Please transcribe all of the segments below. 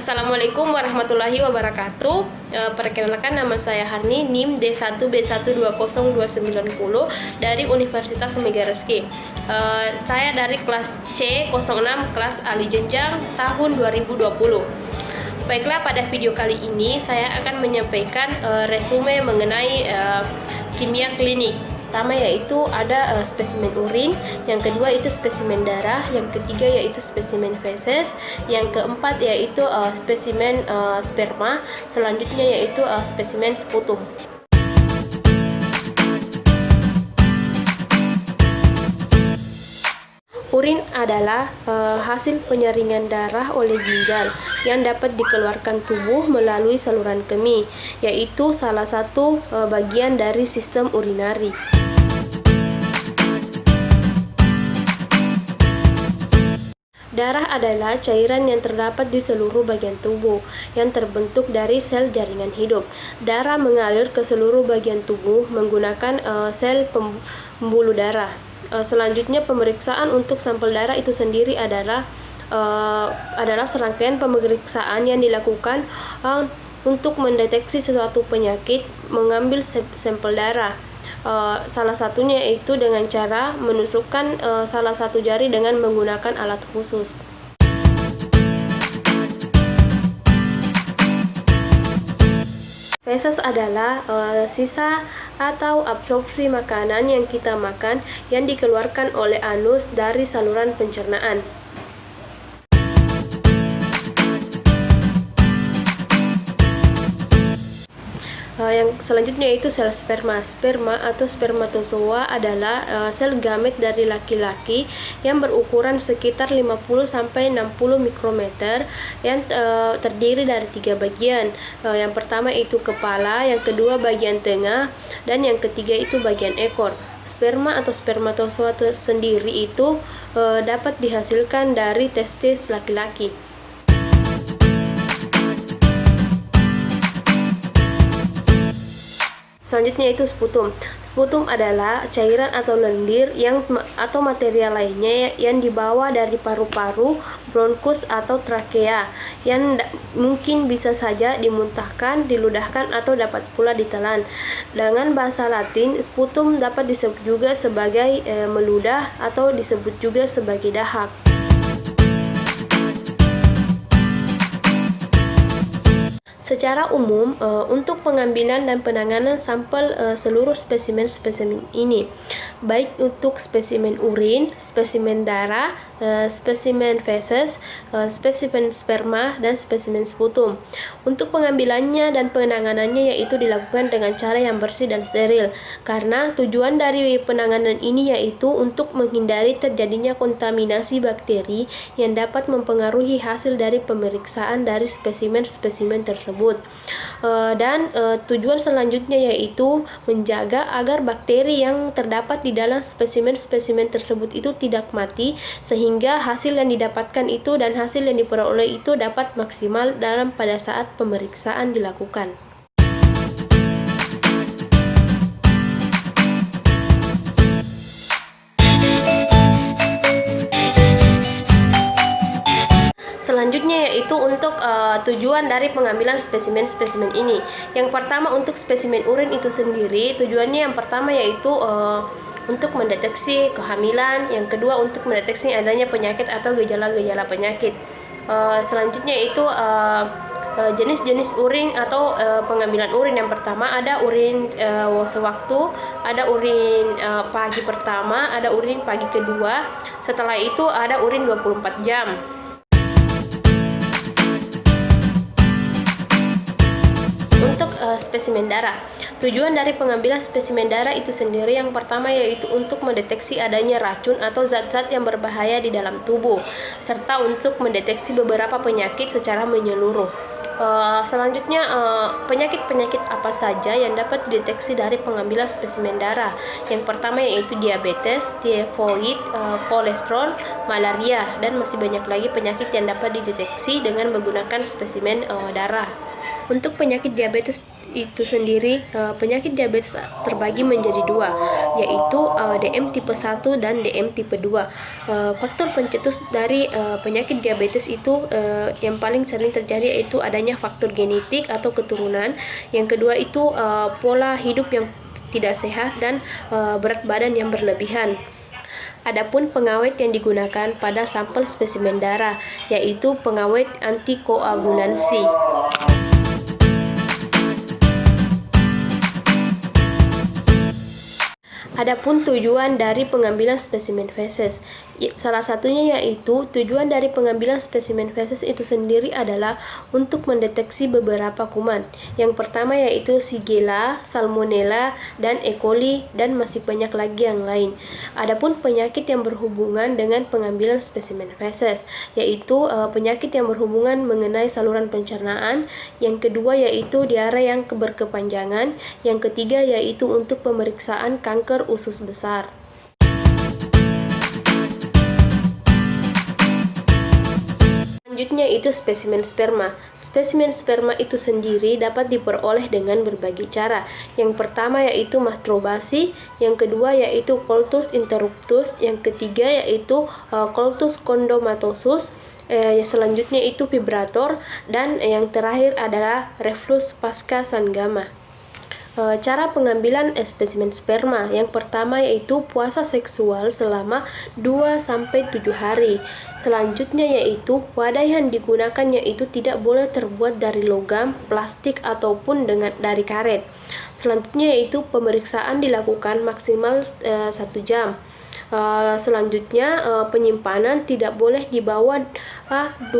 Assalamualaikum warahmatullahi wabarakatuh. Perkenalkan, nama saya Harni, NIM D1B1202090 dari Universitas Megarizky. Saya dari kelas C06, kelas Ali Jenjang tahun 2020. Baiklah, pada video kali ini saya akan menyampaikan resume mengenai kimia klinik. Pertama yaitu ada spesimen urin, yang kedua itu spesimen darah, yang ketiga yaitu spesimen feses, yang keempat yaitu spesimen sperma, selanjutnya yaitu spesimen sputum. Urin adalah hasil penyaringan darah oleh ginjal yang dapat dikeluarkan tubuh melalui saluran kemih, yaitu salah satu bagian dari sistem urinari. Darah adalah cairan yang terdapat di seluruh bagian tubuh yang terbentuk dari sel jaringan hidup. Darah mengalir ke seluruh bagian tubuh menggunakan sel pembuluh darah. Selanjutnya, pemeriksaan untuk sampel darah itu sendiri adalah serangkaian pemeriksaan yang dilakukan untuk mendeteksi sesuatu penyakit. Mengambil sampel darah, salah satunya yaitu dengan cara menusukkan salah satu jari dengan menggunakan alat khusus. Feses adalah sisa atau absorpsi makanan yang kita makan yang dikeluarkan oleh anus dari saluran pencernaan. Yang selanjutnya yaitu sel sperma. Sperma atau spermatozoa adalah sel gamet dari laki-laki yang berukuran sekitar 50-60 mikrometer yang terdiri dari 3 bagian. Yang pertama itu kepala, yang kedua bagian tengah, dan yang ketiga itu bagian ekor. Sperma atau spermatozoa sendiri itu dapat dihasilkan dari testis laki-laki. Selanjutnya itu sputum. Sputum adalah cairan atau lendir atau material lainnya yang dibawa dari paru-paru, bronkus atau trakea yang mungkin bisa saja dimuntahkan, diludahkan atau dapat pula ditelan. Dengan bahasa Latin, sputum dapat disebut juga sebagai meludah atau disebut juga sebagai dahak. Secara umum, untuk pengambilan dan penanganan sampel seluruh spesimen-spesimen ini, baik untuk spesimen urin, spesimen darah, spesimen feses, spesimen sperma, dan spesimen sputum. Untuk pengambilannya dan penanganannya yaitu dilakukan dengan cara yang bersih dan steril, karena tujuan dari penanganan ini yaitu untuk menghindari terjadinya kontaminasi bakteri yang dapat mempengaruhi hasil dari pemeriksaan dari spesimen-spesimen tersebut. Dan tujuan selanjutnya yaitu menjaga agar bakteri yang terdapat di dalam spesimen-spesimen tersebut itu tidak mati, sehingga hasil yang didapatkan itu dan hasil yang diperoleh itu dapat maksimal pada saat pemeriksaan dilakukan. Selanjutnya yaitu untuk tujuan dari pengambilan spesimen-spesimen ini. Yang pertama untuk spesimen urin itu sendiri, tujuannya yang pertama yaitu untuk mendeteksi kehamilan, yang kedua untuk mendeteksi adanya penyakit atau gejala-gejala penyakit. Selanjutnya itu jenis-jenis urin atau pengambilan urin. Yang pertama ada urin sewaktu, ada urin pagi pertama, ada urin pagi kedua, setelah itu ada urin 24 jam. Untuk spesimen darah, tujuan dari pengambilan spesimen darah itu sendiri yang pertama yaitu untuk mendeteksi adanya racun atau zat-zat yang berbahaya di dalam tubuh, serta untuk mendeteksi beberapa penyakit secara menyeluruh. Selanjutnya, penyakit-penyakit apa saja yang dapat dideteksi dari pengambilan spesimen darah. Yang pertama yaitu diabetes, tifoid, kolesterol, malaria, dan masih banyak lagi penyakit yang dapat dideteksi dengan menggunakan spesimen darah. Untuk penyakit diabetes itu sendiri, penyakit diabetes terbagi menjadi dua, yaitu DM tipe 1 dan DM tipe 2. Faktor pencetus dari penyakit diabetes itu yang paling sering terjadi yaitu adanya faktor genetik atau keturunan. Yang kedua itu pola hidup yang tidak sehat dan berat badan yang berlebihan. Adapun pengawet yang digunakan pada sampel spesimen darah yaitu pengawet antikoagulansi. Adapun tujuan dari pengambilan spesimen feses, salah satunya yaitu tujuan dari pengambilan spesimen feses itu sendiri adalah untuk mendeteksi beberapa kuman. Yang pertama yaitu Shigella, Salmonella, dan E. coli, dan masih banyak lagi yang lain. Adapun penyakit yang berhubungan dengan pengambilan spesimen feses, yaitu penyakit yang berhubungan mengenai saluran pencernaan. Yang kedua yaitu diare yang berkepanjangan. Yang ketiga yaitu untuk pemeriksaan kanker usus besar. Selanjutnya itu spesimen sperma. Spesimen sperma itu sendiri dapat diperoleh dengan berbagai cara. Yang pertama yaitu masturbasi, yang kedua yaitu coitus interruptus, yang ketiga yaitu coitus condomatosus, selanjutnya itu vibrator, dan yang terakhir adalah reflux pasca sanggama. Cara pengambilan spesimen sperma yang pertama yaitu puasa seksual selama 2-7 hari. Selanjutnya yaitu wadah yang digunakan yaitu tidak boleh terbuat dari logam, plastik ataupun dari karet. Selanjutnya yaitu pemeriksaan dilakukan maksimal 1 jam. Selanjutnya penyimpanan tidak boleh di bawah 20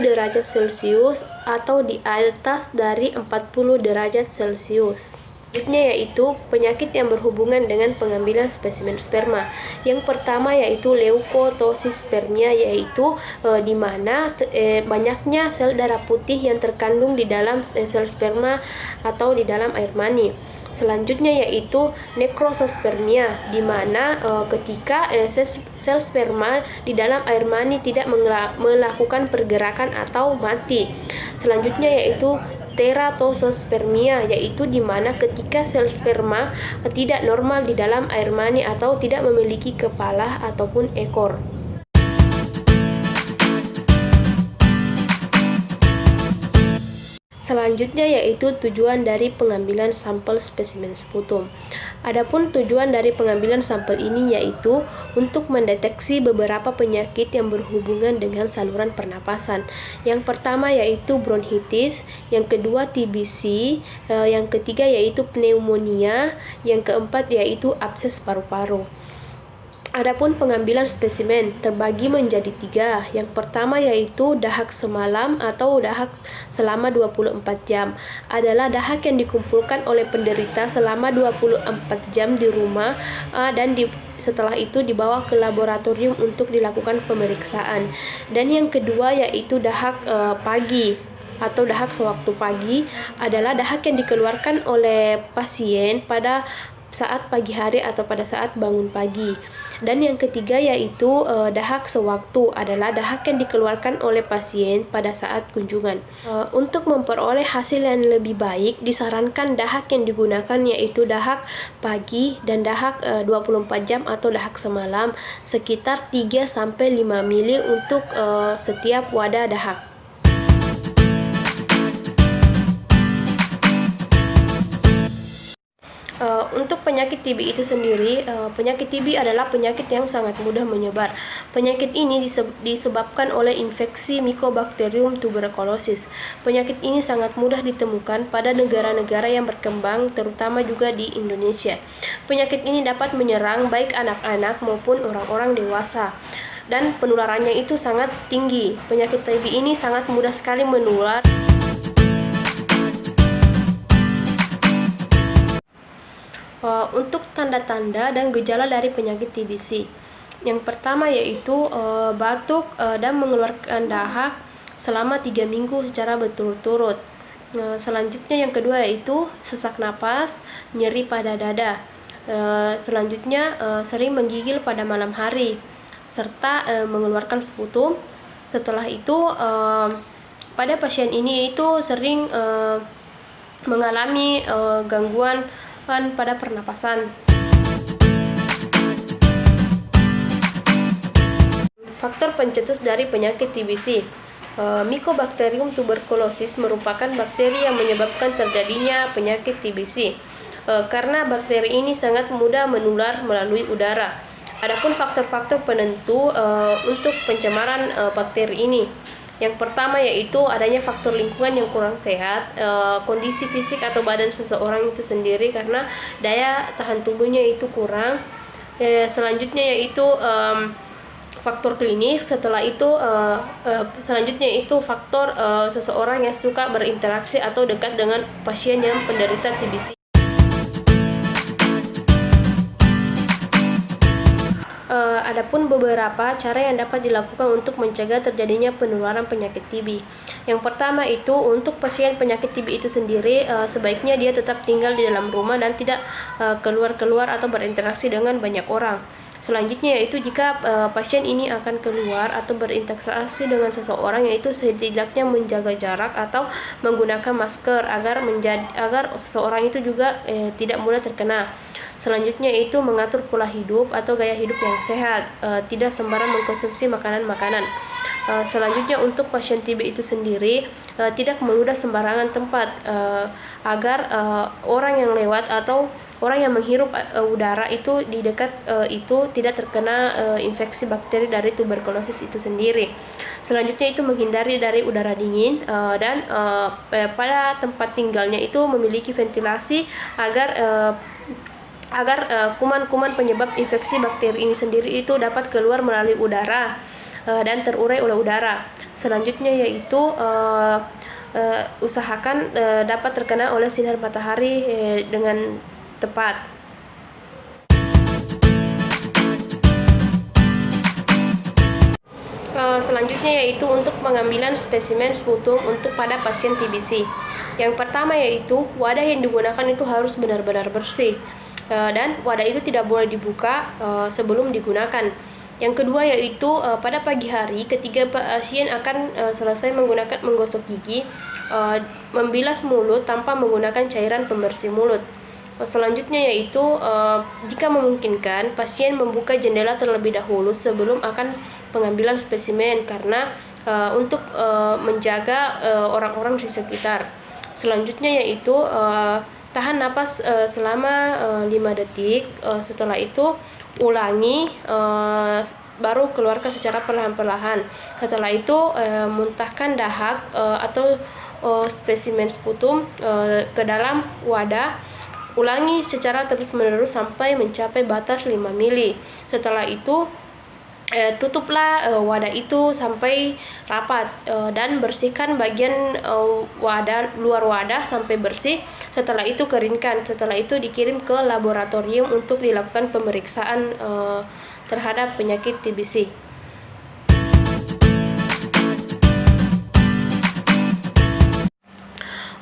derajat Celcius atau di atas dari 40 derajat Celcius. Selanjutnya yaitu penyakit yang berhubungan dengan pengambilan spesimen sperma. Yang pertama yaitu leukotosispermia, yaitu di mana banyaknya sel darah putih yang terkandung di dalam sel sperma atau di dalam air mani. Selanjutnya yaitu nekrosospermia, di mana ketika sel sperma di dalam air mani tidak melakukan pergerakan atau mati. Selanjutnya yaitu teratosospermia, yaitu di mana ketika sel sperma tidak normal di dalam air mani atau tidak memiliki kepala ataupun ekor. Selanjutnya yaitu tujuan dari pengambilan sampel spesimen sputum. Adapun tujuan dari pengambilan sampel ini yaitu untuk mendeteksi beberapa penyakit yang berhubungan dengan saluran pernapasan. Yang pertama yaitu bronkitis, yang kedua TBC, yang ketiga yaitu pneumonia, yang keempat yaitu abses paru-paru. Adapun pengambilan spesimen terbagi menjadi 3. Yang pertama yaitu dahak semalam atau dahak selama 24 jam. Adalah dahak yang dikumpulkan oleh penderita selama 24 jam di rumah dan setelah itu dibawa ke laboratorium untuk dilakukan pemeriksaan. Dan yang kedua yaitu dahak pagi atau dahak sewaktu pagi, adalah dahak yang dikeluarkan oleh pasien pada saat pagi hari atau pada saat bangun pagi. Dan yang ketiga yaitu dahak sewaktu, adalah dahak yang dikeluarkan oleh pasien pada saat kunjungan. Untuk memperoleh hasil yang lebih baik, disarankan dahak yang digunakan yaitu dahak pagi dan dahak 24 jam atau dahak semalam, sekitar 3-5 mili untuk setiap wadah dahak. Untuk penyakit TB itu sendiri, penyakit TB adalah penyakit yang sangat mudah menyebar. Penyakit ini disebabkan oleh infeksi Mycobacterium tuberculosis. Penyakit ini sangat mudah ditemukan pada negara-negara yang berkembang, terutama juga di Indonesia. Penyakit ini dapat menyerang baik anak-anak maupun orang-orang dewasa, dan penularannya itu sangat tinggi. Penyakit TB ini sangat mudah sekali menular. Untuk tanda-tanda dan gejala dari penyakit TBC, yang pertama yaitu batuk dan mengeluarkan dahak selama 3 minggu secara berturut-turut. Selanjutnya yang kedua yaitu sesak napas, nyeri pada dada. Selanjutnya sering menggigil pada malam hari, serta mengeluarkan sputum. Setelah itu pada pasien ini itu sering mengalami gangguan pada pernapasan. Faktor pencetus dari penyakit TBC. Mycobacterium tuberculosis merupakan bakteri yang menyebabkan terjadinya penyakit TBC. Karena bakteri ini sangat mudah menular melalui udara. Adapun faktor-faktor penentu untuk pencemaran bakteri ini. Yang pertama yaitu adanya faktor lingkungan yang kurang sehat, kondisi fisik atau badan seseorang itu sendiri karena daya tahan tubuhnya itu kurang. Selanjutnya yaitu faktor klinis. Selanjutnya itu faktor seseorang yang suka berinteraksi atau dekat dengan pasien yang penderita TBC. Adapun beberapa cara yang dapat dilakukan untuk mencegah terjadinya penularan penyakit TB. Yang pertama itu untuk pasien penyakit TB itu sendiri sebaiknya dia tetap tinggal di dalam rumah dan tidak keluar-keluar atau berinteraksi dengan banyak orang. Selanjutnya yaitu jika pasien ini akan keluar atau berinteraksi dengan seseorang, yaitu setidaknya menjaga jarak atau menggunakan masker agar seseorang itu juga tidak mudah terkena. Selanjutnya itu mengatur pola hidup atau gaya hidup yang sehat, tidak sembarang mengkonsumsi makanan-makanan. Selanjutnya untuk pasien TB itu sendiri tidak meludah sembarangan tempat agar orang yang lewat atau orang yang menghirup udara itu di dekat itu tidak terkena infeksi bakteri dari tuberkulosis itu sendiri. Selanjutnya itu menghindari dari udara dingin dan pada tempat tinggalnya itu memiliki ventilasi agar kuman-kuman penyebab infeksi bakteri ini sendiri itu dapat keluar melalui udara dan terurai oleh udara. Selanjutnya yaitu usahakan dapat terkena oleh sinar matahari dengan tepat. Selanjutnya yaitu untuk pengambilan spesimen sputum untuk pada pasien TBC. Yang pertama yaitu wadah yang digunakan itu harus benar-benar bersih dan wadah itu tidak boleh dibuka sebelum digunakan. Yang kedua yaitu pada pagi hari ketika pasien akan selesai menggosok gigi, membilas mulut tanpa menggunakan cairan pembersih mulut. Selanjutnya yaitu jika memungkinkan pasien membuka jendela terlebih dahulu sebelum akan pengambilan spesimen karena untuk menjaga orang-orang di sekitar. Selanjutnya yaitu tahan napas selama 5 detik. Setelah itu ulangi baru keluarkan secara perlahan-lahan. Setelah itu muntahkan dahak atau spesimen sputum ke dalam wadah. Ulangi secara terus-menerus sampai mencapai batas 5 mili. Setelah itu tutuplah wadah itu sampai rapat dan bersihkan bagian luar wadah sampai bersih. Setelah itu keringkan. Setelah itu dikirim ke laboratorium untuk dilakukan pemeriksaan terhadap penyakit TBC.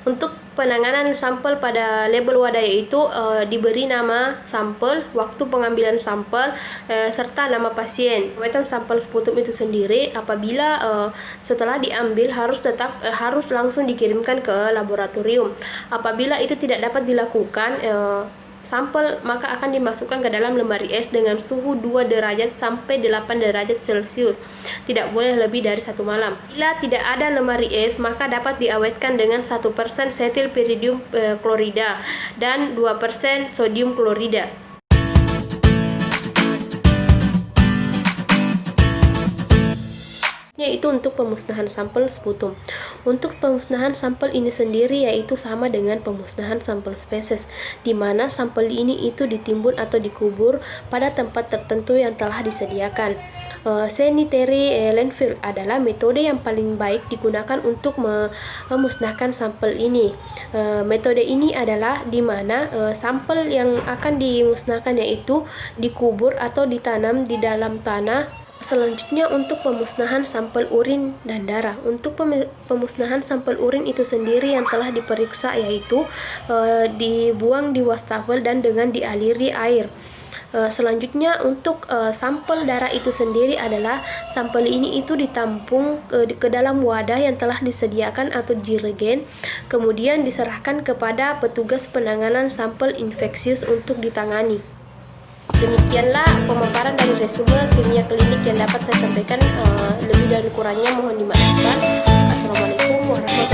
Untuk penanganan sampel pada label wadah yaitu diberi nama sampel, waktu pengambilan sampel, serta nama pasien. Pemetaan sampel sputum itu sendiri apabila setelah diambil harus langsung dikirimkan ke laboratorium. Apabila itu tidak dapat dilakukan, sampel maka akan dimasukkan ke dalam lemari es dengan suhu 2 derajat sampai 8 derajat Celcius. Tidak boleh lebih dari 1 malam. Bila tidak ada lemari es, maka dapat diawetkan dengan 1% setil piridium klorida dan 2% sodium klorida. Yaitu untuk pemusnahan sampel sputum. Untuk pemusnahan sampel ini sendiri yaitu sama dengan pemusnahan sampel spesies, di mana sampel ini itu ditimbun atau dikubur pada tempat tertentu yang telah disediakan. Sanitary landfill adalah metode yang paling baik digunakan untuk memusnahkan sampel ini. Metode ini adalah di mana sampel yang akan dimusnahkan yaitu dikubur atau ditanam di dalam tanah. Selanjutnya untuk pemusnahan sampel urin dan darah. Untuk pemusnahan sampel urin itu sendiri yang telah diperiksa yaitu dibuang di wastafel dan dengan dialiri air. Selanjutnya untuk sampel darah itu sendiri adalah sampel ini itu ditampung ke dalam wadah yang telah disediakan atau jirigen, kemudian diserahkan kepada petugas penanganan sampel infeksius untuk ditangani. Demikianlah pemaparan dari resume kimia klinik yang dapat saya sampaikan. Lebih dan kurangnya mohon dimaafkan. Assalamualaikum warahmatullahi wabarakatuh.